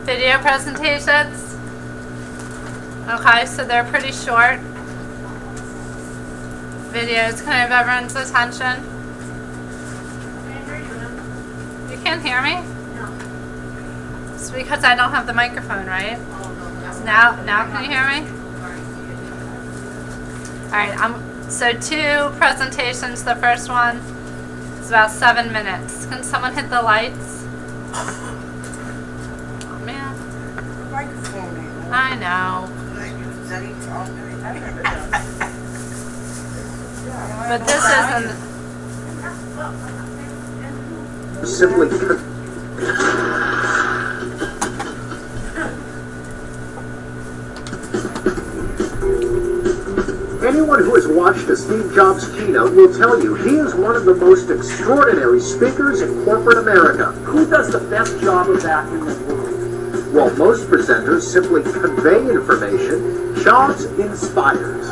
Video presentations. Okay, so they're pretty short. Videos. Can I have everyone's attention? You can't hear me? No. It's because I don't have the microphone, right? Now can you hear me? Alright, so 2 presentations. The first one is about 7 minutes. Can someone hit the lights? Oh man. I know. But this isn't simply Anyone who has watched a Steve Jobs keynote will tell you he is one of the most extraordinary speakers in corporate America. Who does the best job of that in the world? While most presenters simply convey information, Jobs inspires.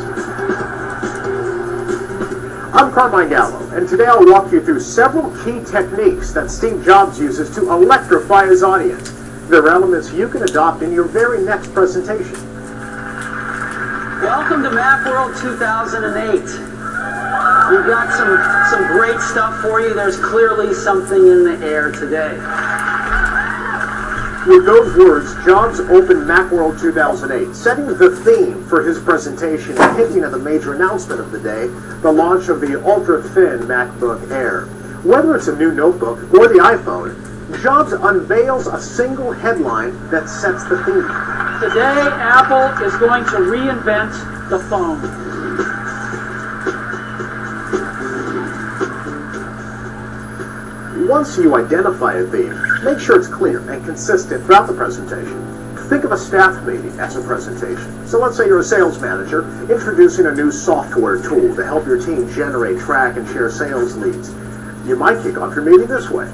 I'm Carmine Gallo, and today I'll walk you through several key techniques that Steve Jobs uses to electrify his audience. They're elements you can adopt in your very next presentation. Welcome to Macworld 2008. We've got some great stuff for you. There's clearly something in the air today. With those words, Jobs opened Macworld 2008, setting the theme for his presentation and hinting at the major announcement of the day, the launch of the ultra-thin MacBook Air. Whether it's a new notebook or the iPhone, Jobs unveils a single headline that sets the theme. Today, Apple is going to reinvent the phone. Once you identify a theme, make sure it's clear and consistent throughout the presentation. Think of a staff meeting as a presentation. So let's say you're a sales manager introducing a new software tool to help your team generate, track, and share sales leads. You might kick off your meeting this way.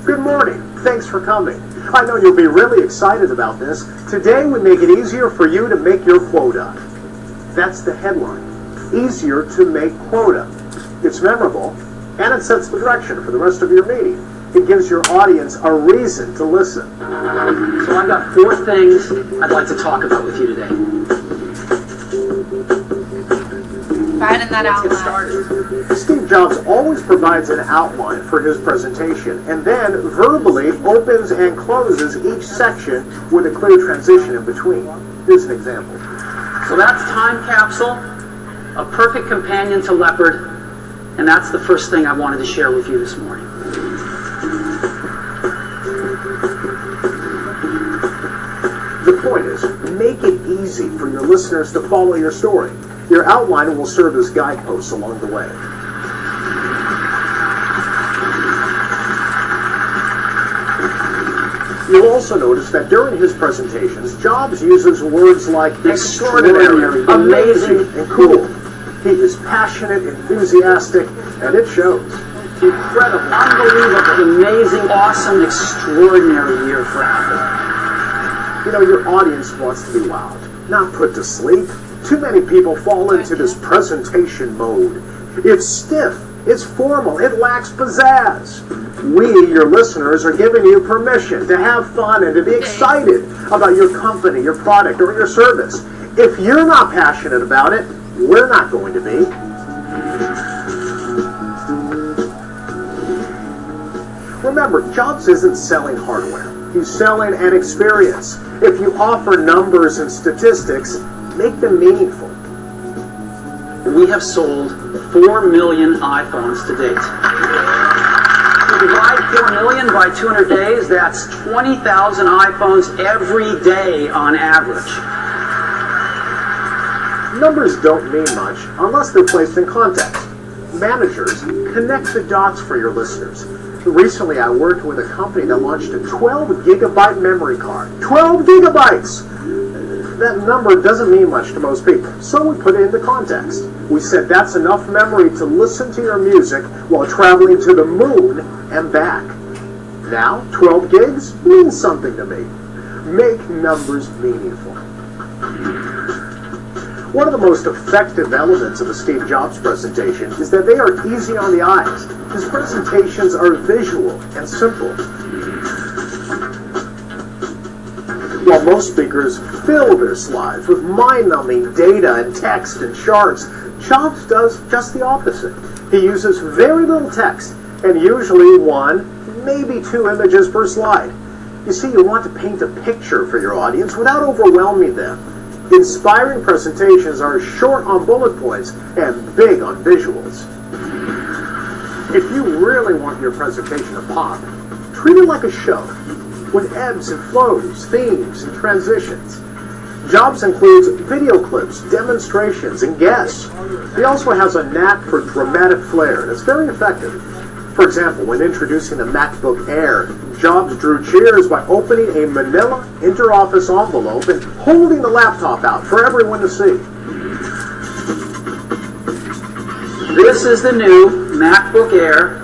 Good morning. Thanks for coming. I know you'll be really excited about this. Today we make it easier for you to make your quota. That's the headline. Easier to make quota. It's memorable, and it sets the direction for the rest of your meeting. It gives your audience a reason to listen. So I've got 4 things I'd like to talk about with you today. right in that Let's get outline. started. Steve Jobs always provides an outline for his presentation and then verbally opens and closes each section with a clear transition in between. Here's an example. So that's Time Capsule, a perfect companion to Leopard, and that's the first thing I wanted to share with you this morning. The point is, make it easy for your listeners to follow your story. Your outline will serve as guideposts along the way. You'll also notice that during his presentations, Jobs uses words like extraordinary, amazing, and cool. He is passionate, enthusiastic, and it shows. Incredible, unbelievable, amazing, awesome, extraordinary year for Apple. You know, your audience wants to be wowed, not put to sleep. Too many people fall into this presentation mode. It's stiff, it's formal, it lacks pizzazz. We, your listeners, are giving you permission to have fun and to be excited about your company, your product, or your service. If you're not passionate about it, we're not going to be. Remember, Jobs isn't selling hardware. He's selling an experience. If you offer numbers and statistics, make them meaningful. We have sold 4 million iPhones to date. If you divide 4 million by 200 days, that's 20,000 iPhones every day on average. Numbers don't mean much unless they're placed in context. Managers, connect the dots for your listeners. Recently, I worked with a company that launched a 12-gigabyte memory card. 12 gigabytes! That number doesn't mean much to most people, so we put it into context. We said that's enough memory to listen to your music while traveling to the moon and back. Now, 12 gigs means something to me. Make numbers meaningful. One of the most effective elements of a Steve Jobs presentation is that they are easy on the eyes. His presentations are visual and simple. While most speakers fill their slides with mind-numbing data and text and charts, Jobs does just the opposite. He uses very little text and usually one, maybe two images per slide. You see, you want to paint a picture for your audience without overwhelming them. Inspiring presentations are short on bullet points and big on visuals. If you really want your presentation to pop, treat it like a show, with ebbs and flows, themes, and transitions. Jobs includes video clips, demonstrations, and guests. He also has a knack for dramatic flair that's very effective. For example, when introducing the MacBook Air, Jobs drew cheers by opening a manila interoffice envelope and holding the laptop out for everyone to see. This is the new MacBook Air,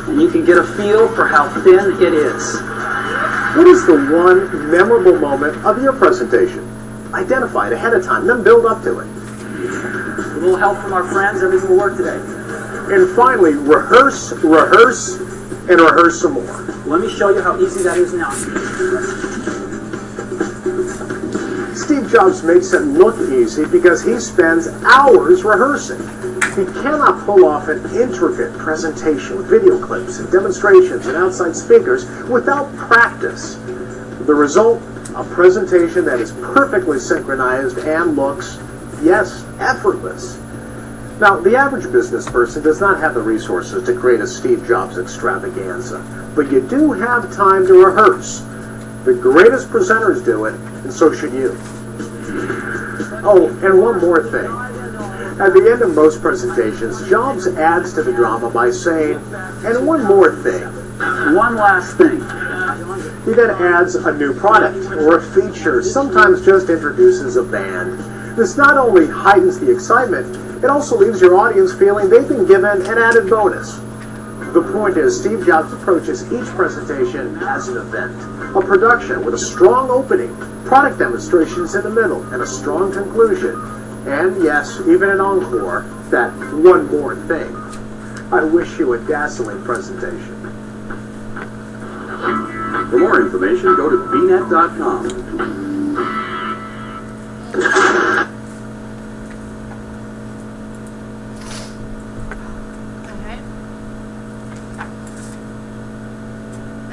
and you can get a feel for how thin it is. What is the one memorable moment of your presentation? Identify it ahead of time, then build up to it. With a little help from our friends, everything will work today. And finally, rehearse, rehearse, and rehearse some more. Let me show you how easy that is now. Steve Jobs makes it look easy because he spends hours rehearsing. He cannot pull off an intricate presentation with video clips and demonstrations and outside speakers without practice. The result, a presentation that is perfectly synchronized and looks, yes, effortless. Now, the average business person does not have the resources to create a Steve Jobs extravaganza, but you do have time to rehearse. The greatest presenters do it, and so should you. Oh, and one more thing. At the end of most presentations, Jobs adds to the drama by saying, and one more thing. One last thing. He then adds a new product or a feature, sometimes just introduces a band. This not only heightens the excitement, it also leaves your audience feeling they've been given an added bonus. The point is, Steve Jobs approaches each presentation as an event, a production with a strong opening, product demonstrations in the middle, and a strong conclusion. And yes, even an encore, that one more thing. I wish you a dazzling presentation. For more information, go to bnet.com. Alright.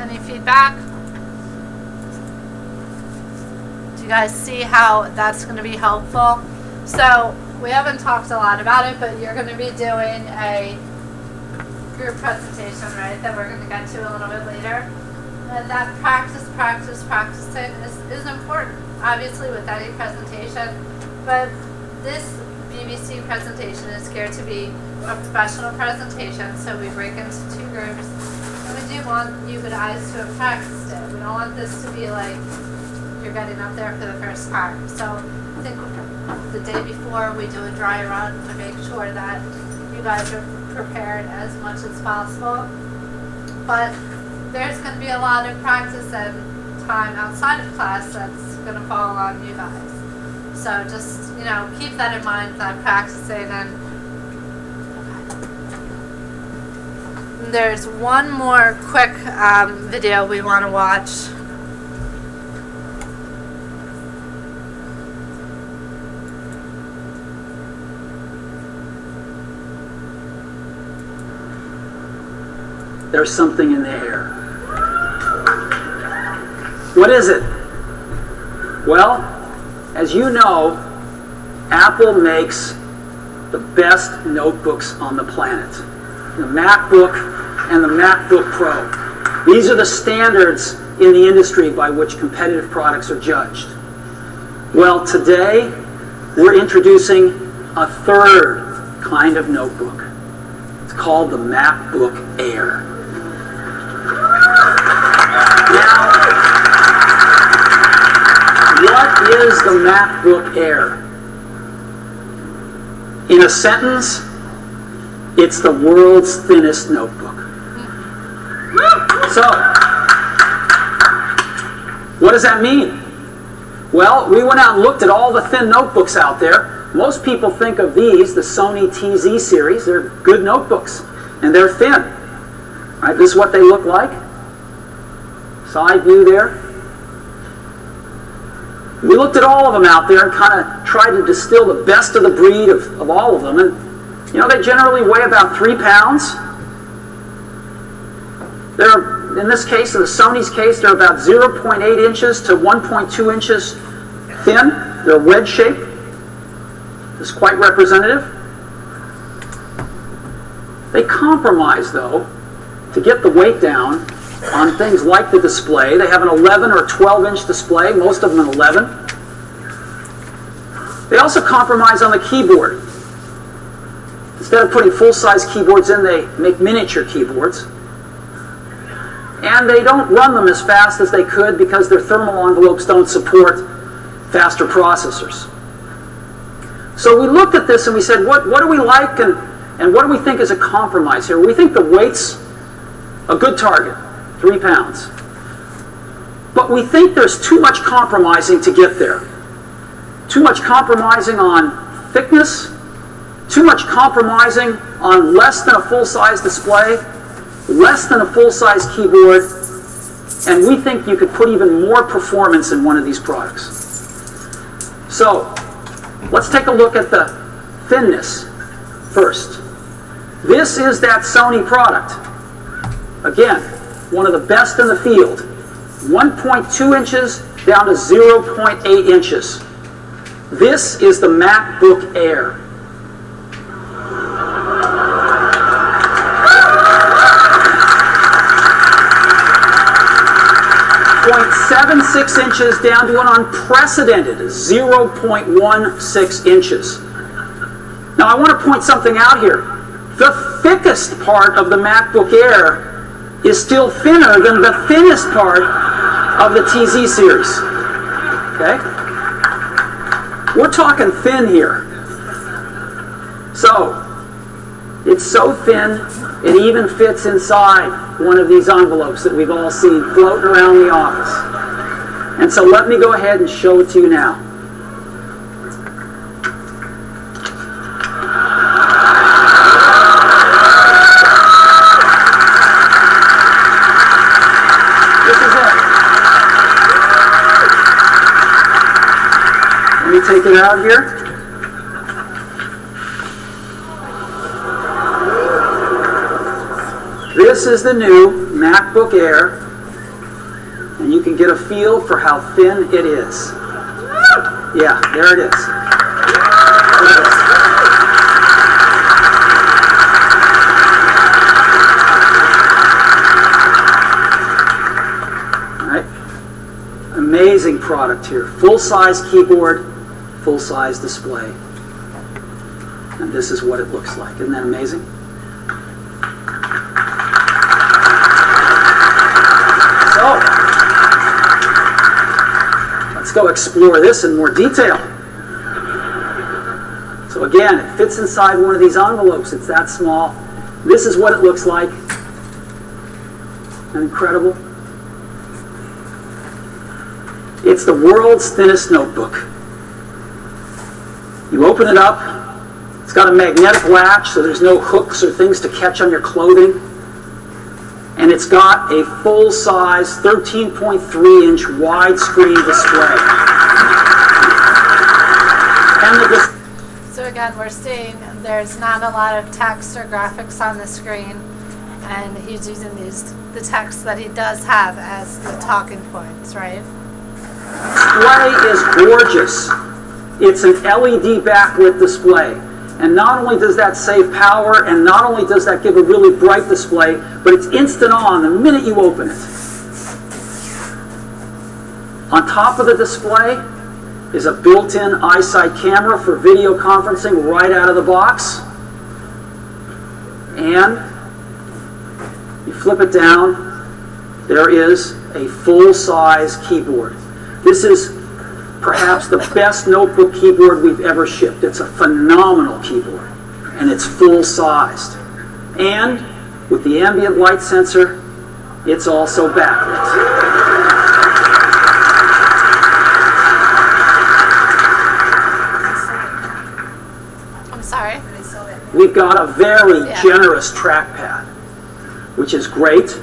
Any feedback? Do you guys see how that's going to be helpful? So, we haven't talked a lot about it, but you're going to be doing a group presentation, right, that we're going to get to a little bit later. And that practicing is important, obviously, with any presentation. But this BBC presentation is geared to be a professional presentation, so we break into two groups. And we do want you guys to have practiced it. We don't want this to be like you're getting up there for the first time. So I think the day before we do a dry run to make sure that you guys are prepared as much as possible. But there's going to be a lot of practice and time outside of class that's going to fall on you guys. So just, keep that in mind, that practicing. And there's one more quick video we want to watch. There's something in the air. What is it? Well, as you know, Apple makes the best notebooks on the planet. The MacBook and the MacBook Pro. These are the standards in the industry by which competitive products are judged. Well, today, we're introducing a third kind of notebook. It's called the MacBook Air. Now, what is the MacBook Air? In a sentence, it's the world's thinnest notebook. So, what does that mean? Well, we went out and looked at all the thin notebooks out there. Most people think of these, the Sony TZ series. They're good notebooks, and they're thin. Right? This is what they look like. Side view there. We looked at all of them out there and kind of tried to distill the best of the breed of all of them. And, you know, they generally weigh about 3 pounds. They're, in this case, in the Sony's case, they're about 0.8 inches to 1.2 inches thin. They're wedge shaped. It's quite representative. They compromise, though, to get the weight down on things like the display. They have an 11 or 12-inch display, most of them an 11. They also compromise on the keyboard. Instead of putting full-size keyboards in, they make miniature keyboards. And they don't run them as fast as they could because their thermal envelopes don't support faster processors. So we looked at this and we said, what do we like and what do we think is a compromise here? We think the weight's a good target, 3 pounds. But we think there's too much compromising to get there. Too much compromising on thickness, too much compromising on less than a full-size display, less than a full-size keyboard, and we think you could put even more performance in one of these products. So, let's take a look at the thinness first. This is that Sony product. Again, one of the best in the field. 1.2 inches down to 0.8 inches. This is the MacBook Air. 0.76 inches down to an unprecedented 0.16 inches. Now I want to point something out here. The thickest part of the MacBook Air is still thinner than the thinnest part of the TZ series. Okay? We're talking thin here. So, it's so thin, it even fits inside one of these envelopes that we've all seen floating around the office. And so let me go ahead and show it to you now. This is it. Let me take it out here. This is the new MacBook Air, and you can get a feel for how thin it is. Yeah, there it is. All right. Amazing product here. Full-size keyboard, full-size display. And this is what it looks like. Isn't that amazing? Let's go explore this in more detail. So again, it fits inside one of these envelopes. It's that small. This is what it looks like. Isn't incredible? It's the world's thinnest notebook. You open it up. It's got a magnetic latch, so there's no hooks or things to catch on your clothing. And it's got a full-size 13.3-inch widescreen display. So again, we're seeing there's not a lot of text or graphics on the screen, and he's using the text that he does have as the talking points, right? Display is gorgeous. It's an LED backlit display. And not only does that save power, and not only does that give a really bright display, but it's instant on the minute you open it. On top of the display is a built-in iSight camera for video conferencing right out of the box. And you flip it down, there is a full-size keyboard. This is perhaps the best notebook keyboard we've ever shipped. It's a phenomenal keyboard, and it's full-sized. And with the ambient light sensor, it's also backlit. I'm sorry? We've got a very generous trackpad, which is great.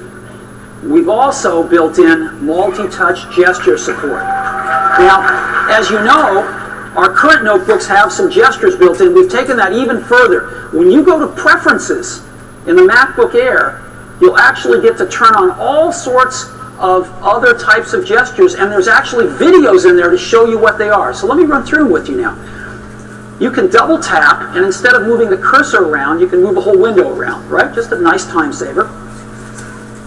We've also built in multi-touch gesture support. Now, as you know, our current notebooks have some gestures built in. We've taken that even further. When you go to Preferences in the MacBook Air, you'll actually get to turn on all sorts of other types of gestures, and there's actually videos in there to show you what they are. So let me run through them with you now. You can double tap, and instead of moving the cursor around, you can move a whole window around, right? Just a nice time saver.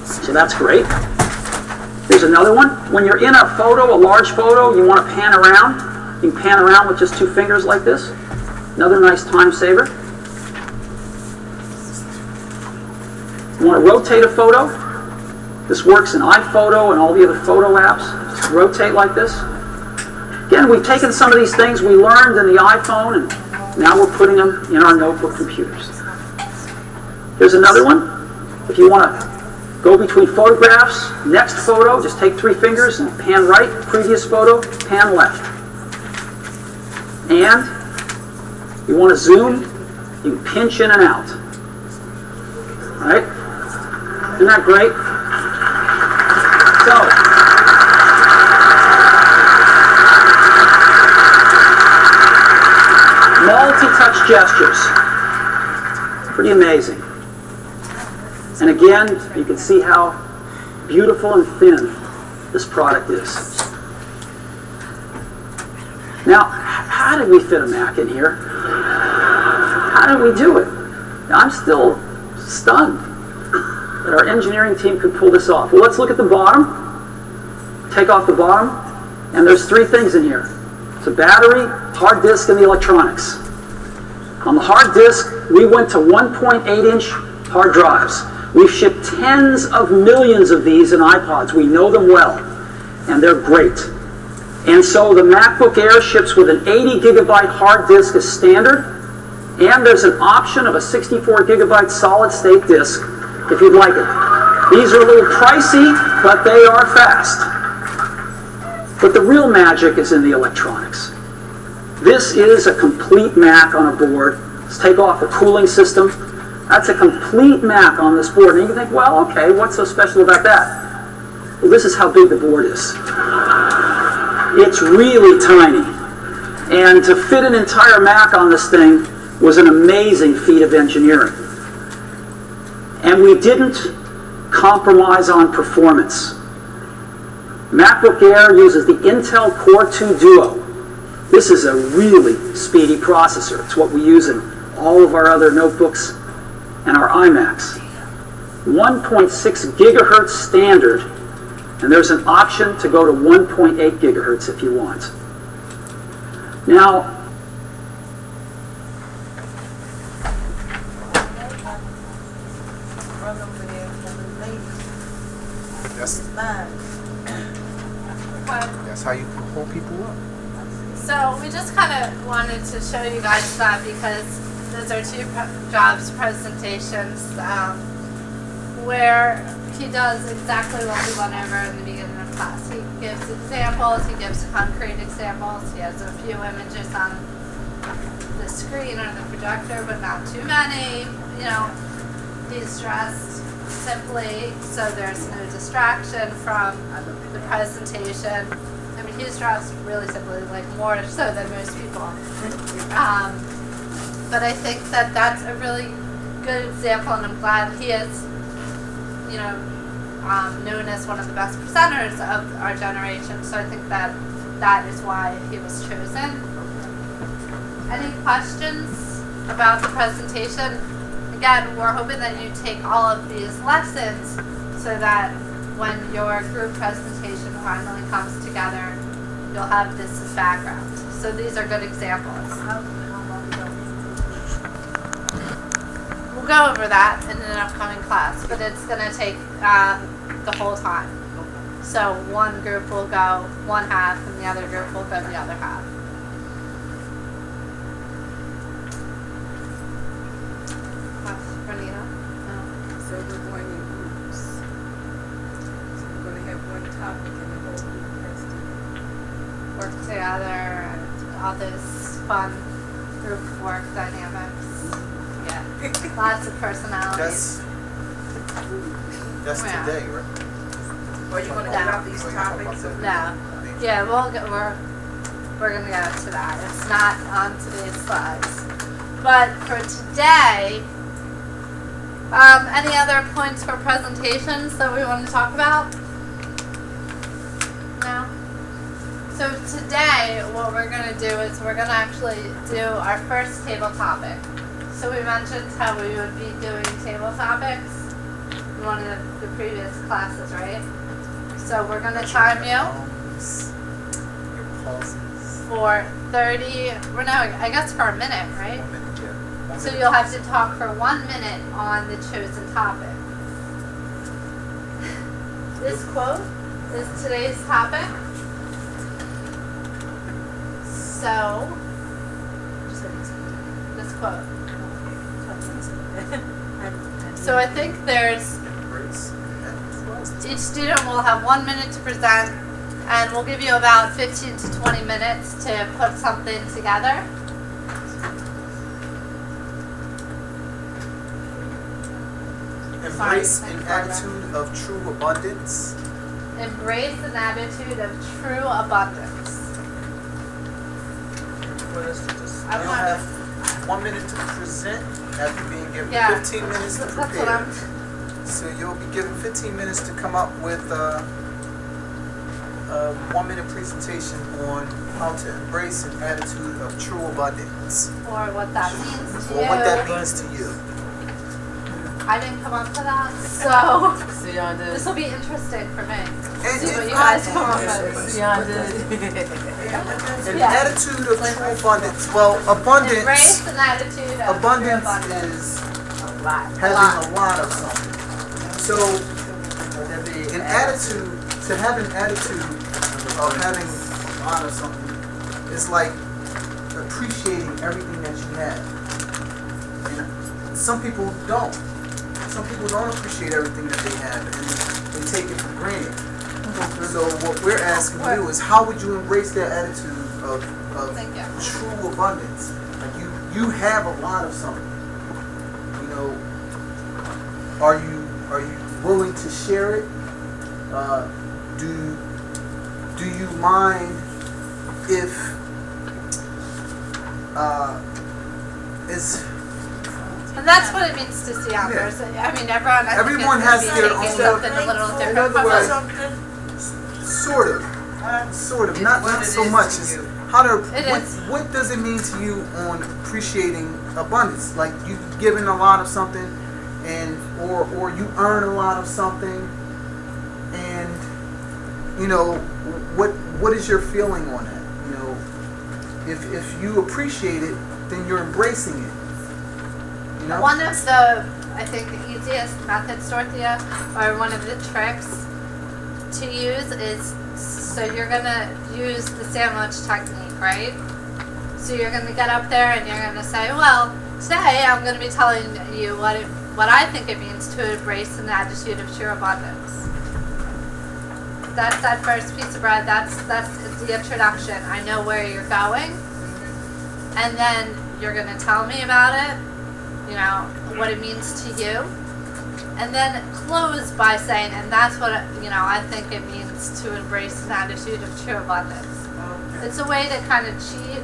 So that's great. Here's another one. When you're in a photo, a large photo, you want to pan around. You can pan around with just 2 fingers like this. Another nice time saver. You want to rotate a photo. This works in iPhoto and all the other photo apps. Just rotate like this. Again, we've taken some of these things we learned in the iPhone, and now we're putting them in our notebook computers. Here's another one. If you want to go between photographs, next photo, just take 3 fingers and pan right, previous photo, pan left. And you want to zoom, you can pinch in and out. All right? Isn't that great? So, multi-touch gestures. Pretty amazing. And again, you can see how beautiful and thin this product is. Now, how did we fit a Mac in here? How did we do it? I'm still stunned that our engineering team could pull this off. Well, let's look at the bottom. Take off the bottom, and there's 3 things in here. It's a battery, hard disk, and the electronics. On the hard disk, we went to 1.8-inch hard drives. We've shipped tens of millions of these in iPods. We know them well, and they're great. And so the MacBook Air ships with an 80 gigabyte hard disk as standard, and there's an option of a 64 gigabyte solid state disk if you'd like it. These are a little pricey, but they are fast. But the real magic is in the electronics. This is a complete Mac on a board. Let's take off the cooling system. That's a complete Mac on this board. And you can think, well, okay, what's so special about that? Well, this is how big the board is. It's really tiny. And to fit an entire Mac on this thing was an amazing feat of engineering. And we didn't compromise on performance. MacBook Air uses the Intel Core 2 Duo. This is a really speedy processor. It's what we use in all of our other notebooks and our iMacs. 1.6 gigahertz standard, and there's an option to go to 1.8 gigahertz if you want. Now, That's how you hold people up. So we just kind of wanted to show you guys that because those are 2 jobs presentations where he does exactly what we went over in the beginning of class. He gives examples, he gives concrete examples, he has a few images on the screen or the projector, but not too many. You know, he's dressed simply so there's no distraction from the presentation. I mean, he's dressed really simply, like more so than most people. But I think that that's a really good example, and I'm glad he is, you know, known as one of the best presenters of our generation. So I think that that is why he was chosen. Any questions about the presentation? Again, we're hoping that you take all of these lessons so that when your group presentation finally comes together, you'll have this as background. So these are good examples. We'll go over that in an upcoming class, but it's going to take the whole time. So one group will go one half, and the other group will go the other half. Renita? No. So we're going in groups. So we're going to have one topic and the whole group has to Work together and all this fun group work dynamics. Yeah. Lots of personalities. That's Yeah. today, right? Or you want to No. give out these topics? No. Yeah, we're gonna get to that. It's not on today's slides. But for today, any other points for presentations that we want to talk about? No? So today, what we're gonna do is we're gonna actually do our first table topic. So we mentioned how we would be doing table topics in one of the previous classes, right? So we're gonna time you Your pulses. for 30, well no, I guess for a minute, right? 1 minute, yeah. 1 So minute. you'll have to talk for 1 minute on the chosen topic. This quote is today's topic. So, this quote. So I think there's, Embrace. each student will have 1 minute to present, and we'll give you about 15 to 20 minutes to put something together. Embrace Sorry, an thanks, attitude of true abundance. Embrace an attitude of true abundance. For us to just, I'm you not- have 1 minute to present after being given Yeah. 15 minutes to That's what prepare. I'm. So you'll be given 15 minutes to come up with a 1 minute presentation on how to embrace an attitude of true abundance, Or what that means to or you. what that means to you. I didn't come up with that, so See y'all did. this will be interesting for me. And See what if you guys come up with. See y'all did. an Yeah. attitude of true abundance. Well, abundance, Embrace an attitude of abundance true abundance. is A lot. having a lot of something. So, an attitude, to have an attitude of having a lot of something is like appreciating everything that you have. And some people don't. Some people don't appreciate everything that they have, and they take it for granted. So what we're asking you is, how would you embrace that attitude of Thank you. true abundance? Like you have a lot of something. You know, are you willing to share it? Do you mind if it's And that's what it means to see others. I mean, everyone. I think Everyone is has gonna be their taking own- something a little in different other from words, us. sort of, not what it so is much. to It's you. how to It what, is. what does it mean to you on appreciating abundance? Like you've given a lot of something, and or you earn a lot of something, and you know what is your feeling on that? You know, if you appreciate it, then you're embracing it. You know? One of the, I think, the easiest methods, Dorothea, or one of the tricks to use is, so you're gonna use the sandwich technique, right? So you're gonna get up there and you're gonna say, well, today I'm gonna be telling you what I think it means to embrace an attitude of true abundance. That's that first piece of bread. That's the introduction. I know where you're going, and then you're gonna tell me about it. You know what it means to you, and then close by saying, and that's what I think it means to embrace an attitude of true abundance. It's a way to kind of cheat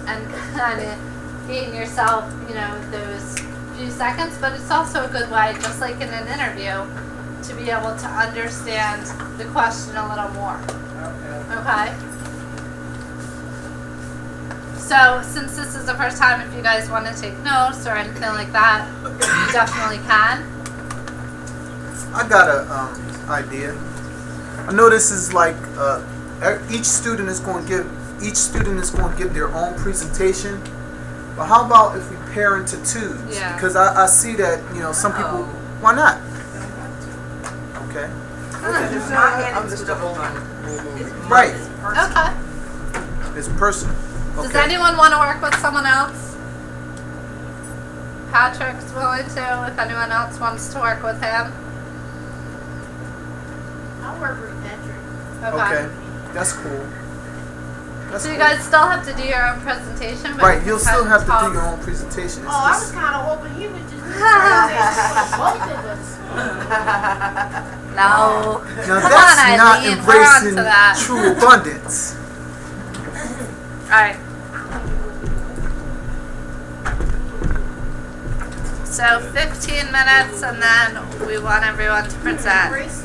and kind of gain yourself, those few seconds, but it's also a good way, just like in an interview, to be able to understand the question a little more. Okay? So, since this is the first time, if you guys want to take notes or anything like that, you definitely can. I got a idea. I know this is like each student is going to give their own presentation. But how about if we pair into twos? Yeah. Because I see that some people. Why not? Okay. I'm just a whole Right. Okay. It's personal. Okay. Does anyone want to work with someone else? Patrick's willing to, if anyone else wants to work with him. I'll work with Patrick. Okay. That's cool. That's So you cool. guys still have to do your own presentation, but Right. you You'll can still kind have of to talk. do your own presentation. It's Oh, I was just, kind of hoping he would just do the presentation for both of us. No. Now Come that's on, not Eileen, we're on to embracing that. true abundance. Alright. So 15 minutes and then we want everyone to present. Embrace